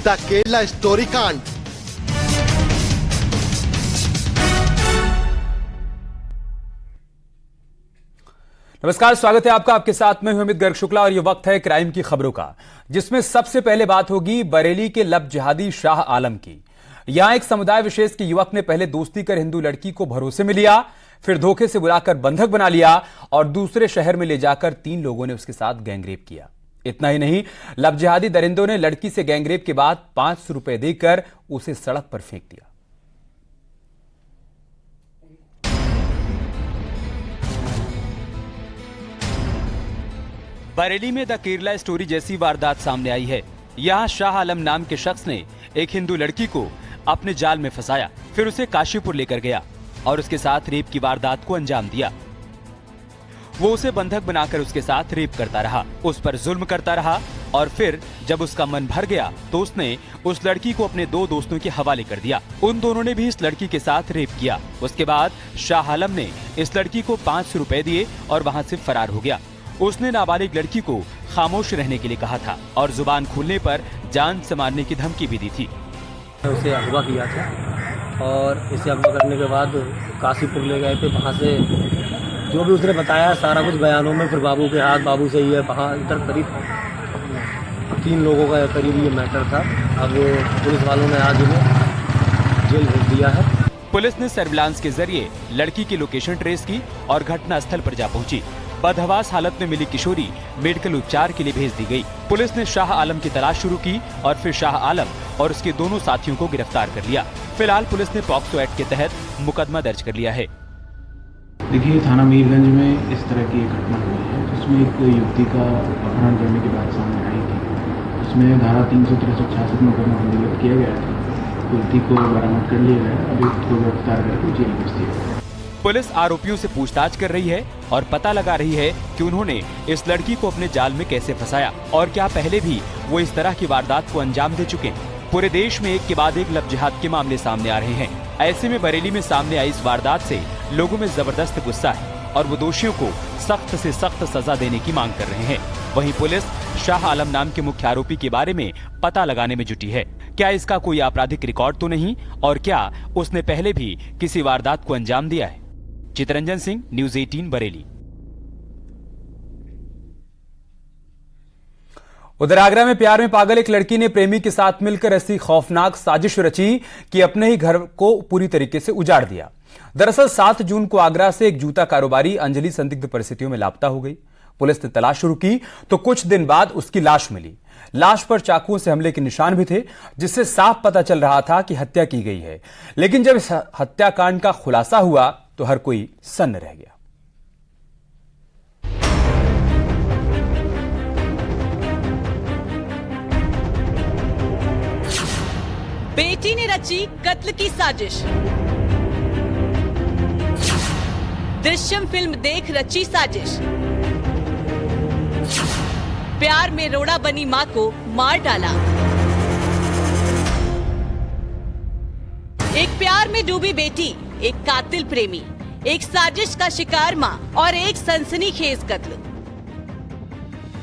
The Kerala story कांड। नमस्कार, स्वागत है आपका। आपके साथ में हूं अमित गर्ग शुक्ला और ये वक्त है क्राइम की खबरों का, जिसमें सबसे पहले बात होगी बरेली के लब जिहादी शाह आलम की। यहां एक समुदाय विशेष के युवक ने पहले दोस्ती कर हिंदू लड़की को भरोसे में लिया, फिर धोखे से बुलाकर बंधक बना लिया और दूसरे शहर में ले जाकर 3 लोगों ने उसके साथ गैंगरेप किया। इतना ही नहीं, लब जिहादी दरिंदों ने लड़की से गैंगरेप के बाद 500 रुपए देकर उसे सड़क पर फेंक दिया। बरेली में द केरला स्टोरी जैसी वारदात सामने आई है। यहां शाह आलम नाम के शख्स ने एक हिंदू लड़की को अपने जाल में फंसाया, फिर उसे काशीपुर लेकर गया और उसके साथ रेप की वारदात को अंजाम दिया। वो उसे बंधक बनाकर उसके साथ रेप करता रहा, उस पर जुल्म करता रहा और फिर जब उसका मन भर गया तो उसने उस लड़की को अपने 2 दोस्तों के हवाले कर दिया। उन दोनों ने भी इस लड़की के साथ रेप किया। उसके बाद शाह आलम ने इस लड़की को 500 रुपए दिए और वहां से फरार हो गया। उसने नाबालिग लड़की को खामोश रहने के लिए कहा था और जुबान खुलने पर जान से मारने की धमकी भी दी थी। उसे अगवा किया था और इसे अगवा करने के बाद काशीपुर ले गए थे। वहाँ से जो भी उसने बताया सारा कुछ बयानों में, फिर बाबू के हाथ, बाबू से ही है, वहाँ इधर करीब 3 लोगों का करीब ये मैटर था। अब पुलिस वालों ने आज उन्हें जेल भेज दिया है। पुलिस ने सर्विलांस के जरिए लड़की की लोकेशन ट्रेस की और घटना स्थल पर जा पहुंची। बदहवास हालत में मिली किशोरी मेडिकल उपचार के लिए भेज दी गई। पुलिस ने शाह आलम की तलाश शुरू की और फिर शाह आलम और उसके दोनों साथियों को गिरफ्तार कर लिया। फिलहाल पुलिस ने पॉक्सो एक्ट के तहत मुकदमा दर्ज कर लिया है। देखिए, थाना मीरगंज में इस तरह की एक घटना हुई है जिसमें एक युवती का अपहरण करने की बात सामने आई थी। उसमें धारा 363-66 मुकदमा पंजीबद्ध किया गया था। युवती को बरामद कर लिया गया, अभियुक्त को गिरफ्तार करके जेल भेज दिया गया। पुलिस आरोपियों से पूछताछ कर रही है और पता लगा रही है कि उन्होंने इस लड़की को अपने जाल में कैसे फंसाया और क्या पहले भी वो इस तरह की वारदात को अंजाम दे चुके हैं। पूरे देश में एक के बाद एक लब जिहाद के मामले सामने आ रहे हैं। ऐसे में बरेली में सामने आई इस वारदात से लोगों में जबरदस्त गुस्सा है और वो दोषियों को सख्त से सख्त सजा देने की मांग कर रहे हैं। वहीं पुलिस शाह आलम नाम के मुख्य आरोपी के बारे में पता लगाने में जुटी है। क्या इसका कोई आपराधिक रिकॉर्ड तो नहीं और क्या उसने पहले भी किसी वारदात को अंजाम दिया है। चितरंजन सिंह, न्यूज़ 18 बरेली। उधर आगरा में प्यार में पागल एक लड़की ने प्रेमी के साथ मिलकर ऐसी खौफनाक साजिश रची कि अपने ही घर को पूरी तरीके से उजाड़ दिया। दरअसल 7 जून को आगरा से एक जूता कारोबारी अंजलि संदिग्ध परिस्थितियों में लापता हो गई। पुलिस ने तलाश शुरू की तो कुछ दिन बाद उसकी लाश मिली। लाश पर चाकुओं से हमले के निशान भी थे, जिससे साफ पता चल रहा था कि हत्या की गई है। लेकिन जब इस हत्याकांड का खुलासा हुआ तो हर कोई सन्न रह गया। बेटी ने रची कत्ल की साजिश। दृश्यम फिल्म देख रची साजिश। प्यार में रोड़ा बनी मां को मार डाला। एक प्यार में डूबी बेटी, एक कातिल प्रेमी, एक साजिश का शिकार मां और एक सनसनीखेज कत्ल।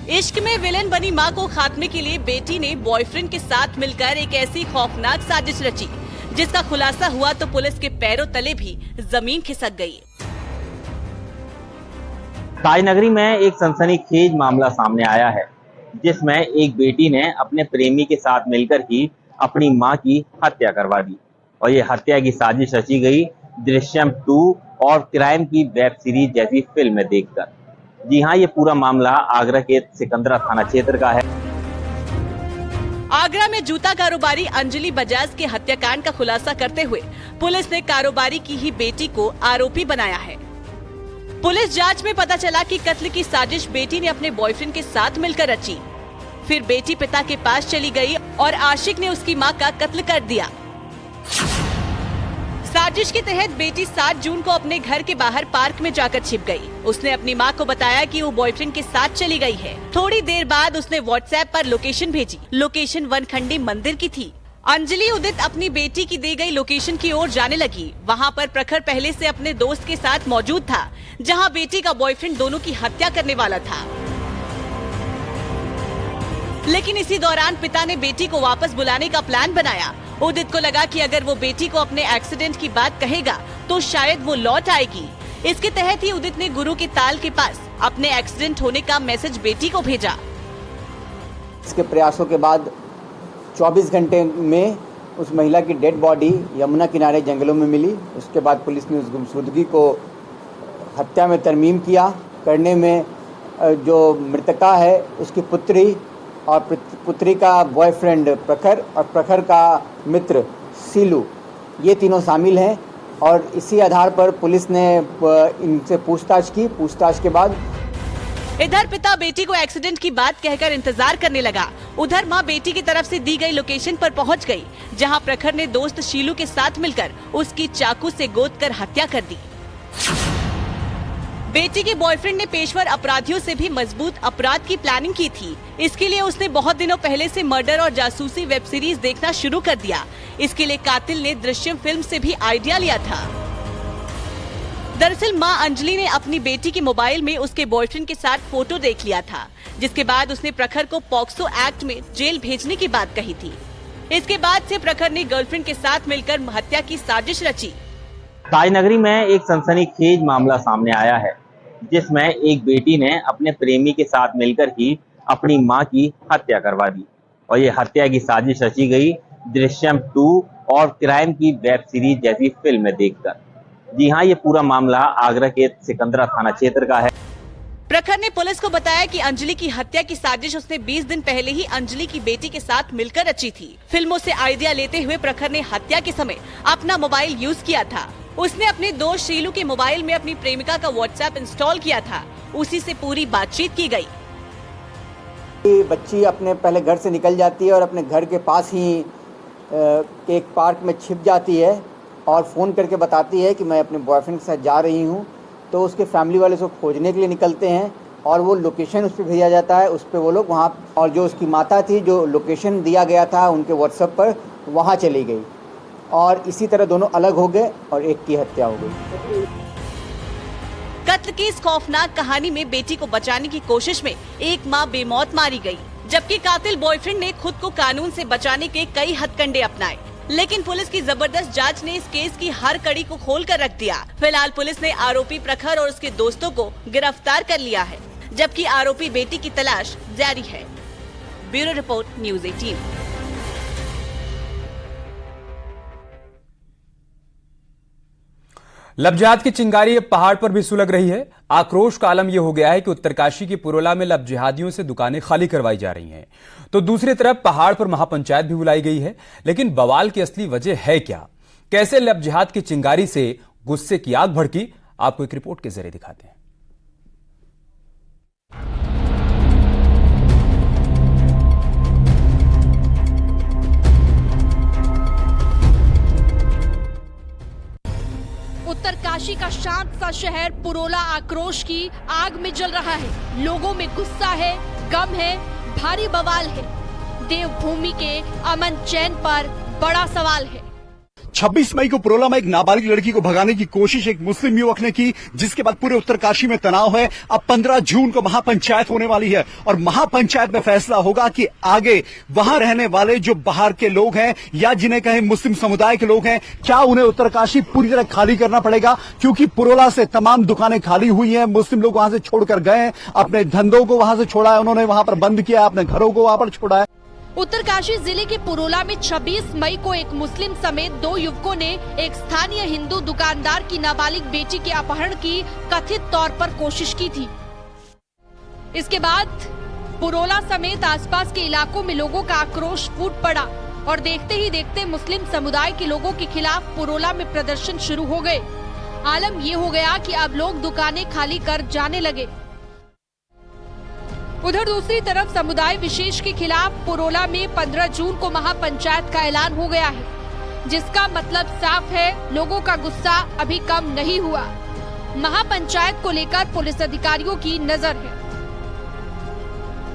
इश्क में विलेन बनी मां को खात्मे के लिए बेटी ने बॉयफ्रेंड के साथ मिलकर एक ऐसी खौफनाक साजिश रची जिसका खुलासा हुआ तो पुलिस के पैरों तले भी जमीन खिसक गई। ताजनगरी में एक सनसनीखेज मामला सामने आया है जिसमें एक बेटी ने अपने प्रेमी के साथ मिलकर ही अपनी मां की हत्या करवा दी और ये हत्या की साजिश रची गई दृश्यम 2 और क्राइम की वेब सीरीज जैसी फिल्म देखकर। जी हाँ, ये पूरा मामला आगरा के सिकंदरा थाना क्षेत्र का है। आगरा में जूता कारोबारी अंजलि बजाज के हत्याकांड का खुलासा करते हुए पुलिस ने कारोबारी की ही बेटी को आरोपी बनाया है। पुलिस जांच में पता चला कि कत्ल की साजिश बेटी ने अपने बॉयफ्रेंड के साथ मिलकर रची। फिर बेटी पिता के पास चली गई और आशिक ने उसकी मां का कत्ल कर दिया। साजिश के तहत बेटी 7 जून को अपने घर के बाहर पार्क में जाकर छिप गई। उसने अपनी मां को बताया कि वो बॉयफ्रेंड के साथ चली गई है। थोड़ी देर बाद उसने व्हाट्सएप पर लोकेशन भेजी। लोकेशन वनखंडी मंदिर की थी। अंजलि उदित अपनी बेटी की दी गई लोकेशन की ओर जाने लगी। वहां पर प्रखर पहले से अपने दोस्त के साथ मौजूद था, जहां बेटी का बॉयफ्रेंड दोनों की हत्या करने वाला था। लेकिन इसी दौरान पिता ने बेटी को वापस बुलाने का प्लान बनाया। उदित को लगा कि अगर वो बेटी को अपने एक्सीडेंट की बात कहेगा तो शायद वो लौट आएगी। इसके तहत ही उदित ने गुरु के ताल के पास अपने एक्सीडेंट होने का मैसेज बेटी को भेजा। इसके प्रयासों के बाद 24 घंटे में उस महिला की डेड बॉडी यमुना किनारे जंगलों में मिली। उसके बाद पुलिस ने उस गुमशुदगी को हत्या में तरमीम किया। करने में जो मृतका है उसकी पुत्री और पुत्री का बॉयफ्रेंड प्रखर और प्रखर का मित्र सीलू, ये तीनों शामिल हैं। और इसी आधार पर पुलिस ने इनसे पूछताछ की। पूछताछ के बाद इधर पिता बेटी को एक्सीडेंट की बात कहकर इंतजार करने लगा। उधर मां बेटी की तरफ से दी गई लोकेशन पर पहुंच गई, जहां प्रखर ने दोस्त शीलू के साथ मिलकर उसकी चाकू से गोदकर हत्या कर दी। बेटी के बॉयफ्रेंड ने पेशेवर अपराधियों से भी मजबूत अपराध की प्लानिंग की थी। इसके लिए उसने बहुत दिनों पहले से मर्डर और जासूसी वेब सीरीज देखना शुरू कर दिया। इसके लिए कातिल ने दृश्यम फिल्म से भी आइडिया लिया था। दरअसल मां अंजलि ने अपनी बेटी के मोबाइल में उसके बॉयफ्रेंड के साथ फोटो देख लिया था, जिसके बाद उसने प्रखर को पॉक्सो एक्ट में जेल भेजने की बात कही थी। इसके बाद से प्रखर ने गर्लफ्रेंड के साथ मिलकर हत्या की साजिश रची। ताजनगरी में एक सनसनीखेज मामला सामने आया है, जिसमें एक बेटी ने अपने प्रेमी के साथ मिलकर ही अपनी मां की हत्या करवा दी और ये हत्या की साजिश रची गई दृश्यम 2 और क्राइम की वेब सीरीज जैसी फिल्म देखकर। जी हाँ, ये पूरा मामला आगरा के सिकंदरा थाना क्षेत्र का है। प्रखर ने पुलिस को बताया कि अंजलि की हत्या की साजिश उसने 20 दिन पहले ही अंजलि की बेटी के साथ मिलकर रची थी। फिल्मों से आइडिया लेते हुए प्रखर ने हत्या के समय अपना मोबाइल यूज किया था। उसने अपने दोस्त शीलू के मोबाइल में अपनी प्रेमिका का व्हाट्सएप इंस्टॉल किया था। उसी से पूरी बातचीत की गई। बच्ची अपने पहले घर से निकल जाती है और अपने घर के पास ही एक पार्क में छिप जाती है और फ़ोन करके बताती है कि मैं अपने बॉयफ्रेंड के साथ जा रही हूँ। तो उसके फैमिली वाले उसको खोजने के लिए निकलते हैं और वो लोकेशन उस पर भेजा जाता है। उस पर वो लोग वहाँ, और जो उसकी माता थी, जो लोकेशन दिया गया था उनके व्हाट्सएप पर, वहाँ चली गई और इसी तरह दोनों अलग हो गए और एक की हत्या हो गई। कत्ल की इस खौफनाक कहानी में बेटी को बचाने की कोशिश में एक मां बेमौत मारी गई, जबकि कातिल बॉयफ्रेंड ने खुद को कानून से बचाने के कई हथकंडे अपनाए। लेकिन पुलिस की जबरदस्त जांच ने इस केस की हर कड़ी को खोलकर रख दिया। फिलहाल पुलिस ने आरोपी प्रखर और उसके दोस्तों को गिरफ्तार कर लिया है, जबकि आरोपी बेटी की तलाश जारी है। Bureau report, news 18। लब जिहाद की चिंगारी अब पहाड़ पर भी सुलग रही है। आक्रोश का आलम यह हो गया है कि उत्तरकाशी के पुरोला में लब जिहादियों से दुकानें खाली करवाई जा रही हैं, तो दूसरी तरफ पहाड़ पर महापंचायत भी बुलाई गई है। लेकिन बवाल की असली वजह है क्या? कैसे लब जिहाद की चिंगारी से गुस्से की आग भड़की? आपको एक रिपोर्ट के जरिए दिखाते हैं। उत्तरकाशी का शांत सा शहर पुरोला आक्रोश की आग में जल रहा है। लोगों में गुस्सा है, गम है, भारी बवाल है। देवभूमि के अमन चैन पर बड़ा सवाल है। 26 मई को पुरोला में एक नाबालिग लड़की को भगाने की कोशिश एक मुस्लिम युवक ने की, जिसके बाद पूरे उत्तरकाशी में तनाव है। अब 15 जून को महापंचायत होने वाली है और महापंचायत में फैसला होगा कि आगे वहां रहने वाले जो बाहर के लोग हैं या जिन्हें कहें मुस्लिम समुदाय के लोग हैं, क्या उन्हें उत्तरकाशी पूरी तरह खाली करना पड़ेगा, क्योंकि पुरोला से तमाम दुकानें खाली हुई हैं। मुस्लिम लोग वहां से छोड़कर गए हैं, अपने धंधों को वहां से छोड़ा है, उन्होंने वहां पर बंद किया, अपने घरों को वहां पर छोड़ा है। उत्तरकाशी जिले के पुरोला में 26 मई को एक मुस्लिम समेत 2 युवकों ने एक स्थानीय हिंदू दुकानदार की नाबालिग बेटी के अपहरण की कथित तौर पर कोशिश की थी। इसके बाद पुरोला समेत आसपास के इलाकों में लोगों का आक्रोश फूट पड़ा और देखते ही देखते मुस्लिम समुदाय के लोगों के खिलाफ पुरोला में प्रदर्शन शुरू हो गए। आलम ये हो गया कि अब लोग दुकानें खाली कर जाने लगे। उधर दूसरी तरफ समुदाय विशेष के खिलाफ पुरोला में 15 जून को महापंचायत का ऐलान हो गया है, जिसका मतलब साफ है, लोगों का गुस्सा अभी कम नहीं हुआ। महापंचायत को लेकर पुलिस अधिकारियों की नजर है।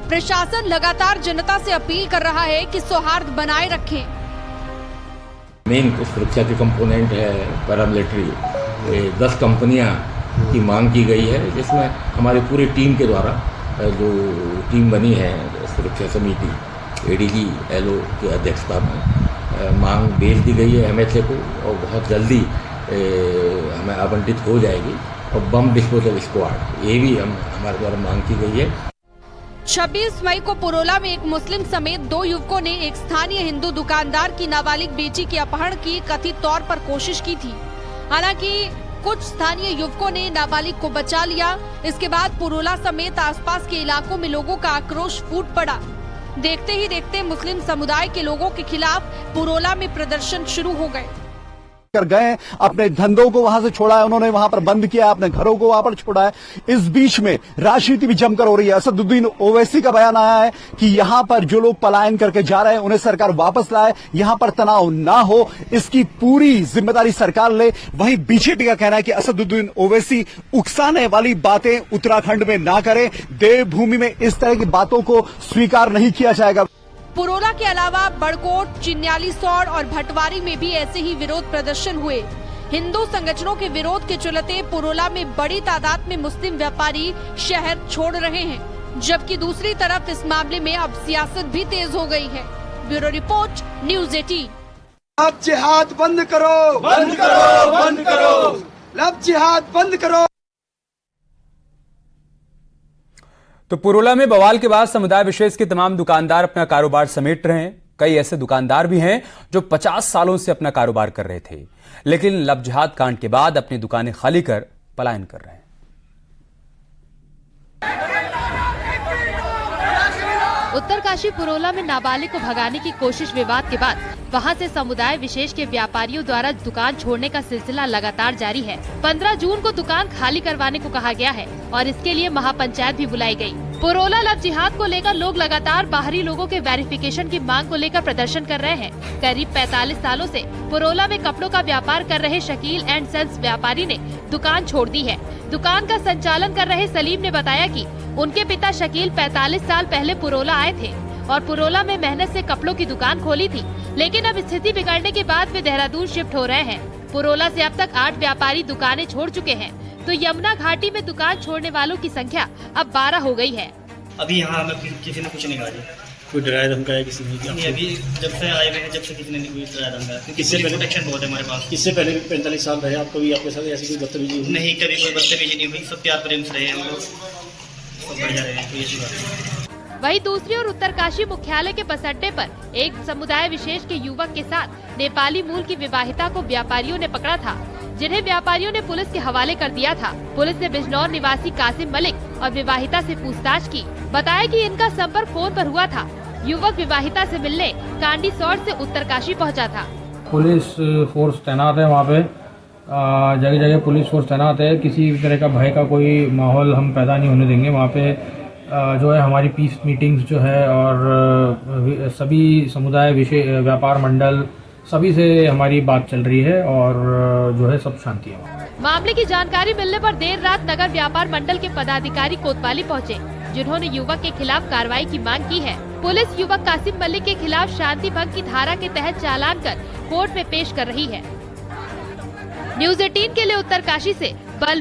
प्रशासन लगातार जनता से अपील कर रहा है कि सौहार्द बनाए रखें। मेन कुछ सुरक्षा के कंपोनेंट है, पैरामिलिट्री 10 कंपनियां की मांग की गई है, जिसमें हमारी पूरी टीम के द्वारा जो टीम बनी है सुरक्षा समिति एडीजी एलओ की अध्यक्षता में मांग भेज दी गई है एमएचए को, और बहुत जल्दी हमें आवंटित हो जाएगी। और बम डिस्पोजल स्क्वाड, ये भी हमारे द्वारा मांग की गई है। 26 मई को पुरोला में एक मुस्लिम समेत 2 युवकों ने एक स्थानीय हिंदू दुकानदार की नाबालिग बेटी के अपहरण की कथित तौर पर कोशिश की थी। हालांकि कुछ स्थानीय युवकों ने नाबालिग को बचा लिया। इसके बाद पुरोला समेत आसपास के इलाकों में लोगों का आक्रोश फूट पड़ा। देखते ही देखते मुस्लिम समुदाय के लोगों के खिलाफ पुरोला में प्रदर्शन शुरू हो गए। कर गए, अपने धंधों को वहां से छोड़ा है, उन्होंने वहां पर बंद किया, अपने घरों को वहां पर छोड़ा है। इस बीच में राजनीति भी जमकर हो रही है। असदुद्दीन ओवैसी का बयान आया है कि यहां पर जो लोग पलायन करके जा रहे हैं उन्हें सरकार वापस लाए, यहां पर तनाव ना हो, इसकी पूरी जिम्मेदारी सरकार ले। वहीं बीजेपी का कहना है कि असदुद्दीन ओवैसी उकसाने वाली बातें उत्तराखंड में ना करें, देवभूमि में इस तरह की बातों को स्वीकार नहीं किया जाएगा। पुरोला के अलावा बड़कोट, चिन्यालीसौड़ और भटवारी में भी ऐसे ही विरोध प्रदर्शन हुए। हिंदू संगठनों के विरोध के चलते पुरोला में बड़ी तादाद में मुस्लिम व्यापारी शहर छोड़ रहे हैं, जबकि दूसरी तरफ इस मामले में अब सियासत भी तेज हो गई है। Bureau report, news 18। लब जिहाद बंद करो, बंद करो, बंद करो, लब जिहाद बंद करो। तो पुरोला में बवाल के बाद समुदाय विशेष के तमाम दुकानदार अपना कारोबार समेट रहे हैं। कई ऐसे दुकानदार भी हैं जो 50 सालों से अपना कारोबार कर रहे थे, लेकिन लब जिहाद कांड के बाद अपनी दुकानें खाली कर पलायन कर रहे हैं। उत्तरकाशी पुरोला में नाबालिग को भगाने की कोशिश विवाद के बाद वहां से समुदाय विशेष के व्यापारियों द्वारा दुकान छोड़ने का सिलसिला लगातार जारी है। 15 जून को दुकान खाली करवाने को कहा गया है और इसके लिए महापंचायत भी बुलाई गई। पुरोला लब जिहाद को लेकर लोग लगातार बाहरी लोगों के वेरिफिकेशन की मांग को लेकर प्रदर्शन कर रहे हैं। करीब 45 सालों से पुरोला में कपड़ों का व्यापार कर रहे शकील एंड सन्स व्यापारी ने दुकान छोड़ दी है। दुकान का संचालन कर रहे सलीम ने बताया कि उनके पिता शकील 45 साल पहले पुरोला आए थे और पुरोला में मेहनत से कपड़ों की दुकान खोली थी, लेकिन अब स्थिति बिगड़ने के बाद वे देहरादून शिफ्ट हो रहे हैं। पुरोला से अब तक 8 व्यापारी दुकानें छोड़ चुके हैं, तो यमुना घाटी में दुकान छोड़ने वालों की संख्या अब 12 हो गई है। अभी यहाँ हमें किसी ने कुछ नहीं कहा, कोई डराया धमकाया किसी ने? नहीं, अभी जब से आए हुए हैं जब से किसी ने कोई डराया धमकाया। किससे पहले प्रोटेक्शन बहुत है हमारे पास। इससे पहले 45 साल रहे आपको भी, आपके साथ ऐसी कोई बदतमीजी नहीं? कभी कोई बदतमीजी नहीं हुई, सब प्यार प्रेम से रहे हम लोग, सब बढ़िया रहे, कोई ऐसी बात नहीं। वहीं दूसरी ओर उत्तरकाशी मुख्यालय के बस अड्डे पर एक समुदाय विशेष के युवक के साथ नेपाली मूल की विवाहिता को व्यापारियों ने पकड़ा था, जिन्हें व्यापारियों ने पुलिस के हवाले कर दिया था। पुलिस ने बिजनौर निवासी कासिम मलिक और विवाहिता से पूछताछ की। बताया कि इनका संपर्क फोन पर हुआ था। युवक विवाहिता से मिलने कांडीसौड़ से उत्तरकाशी पहुंचा था। पुलिस फोर्स तैनात है वहाँ पे, जगह जगह पुलिस फोर्स तैनात है। किसी भी तरह का भय का कोई माहौल हम पैदा नहीं होने देंगे। वहाँ पे जो है हमारी पीस मीटिंग्स जो है और सभी समुदाय विशेष व्यापार मंडल सभी से हमारी बात चल रही है और जो है सब शांति है। मामले की जानकारी मिलने पर देर रात नगर व्यापार मंडल के पदाधिकारी कोतवाली पहुंचे, जिन्होंने युवक के खिलाफ कार्रवाई की मांग की है। पुलिस युवक कासिम मलिक के खिलाफ शांति भंग की धारा के तहत चालान कर कोर्ट में पेश कर रही है। न्यूज़ 18 के लिए उत्तरकाशी से बलवीर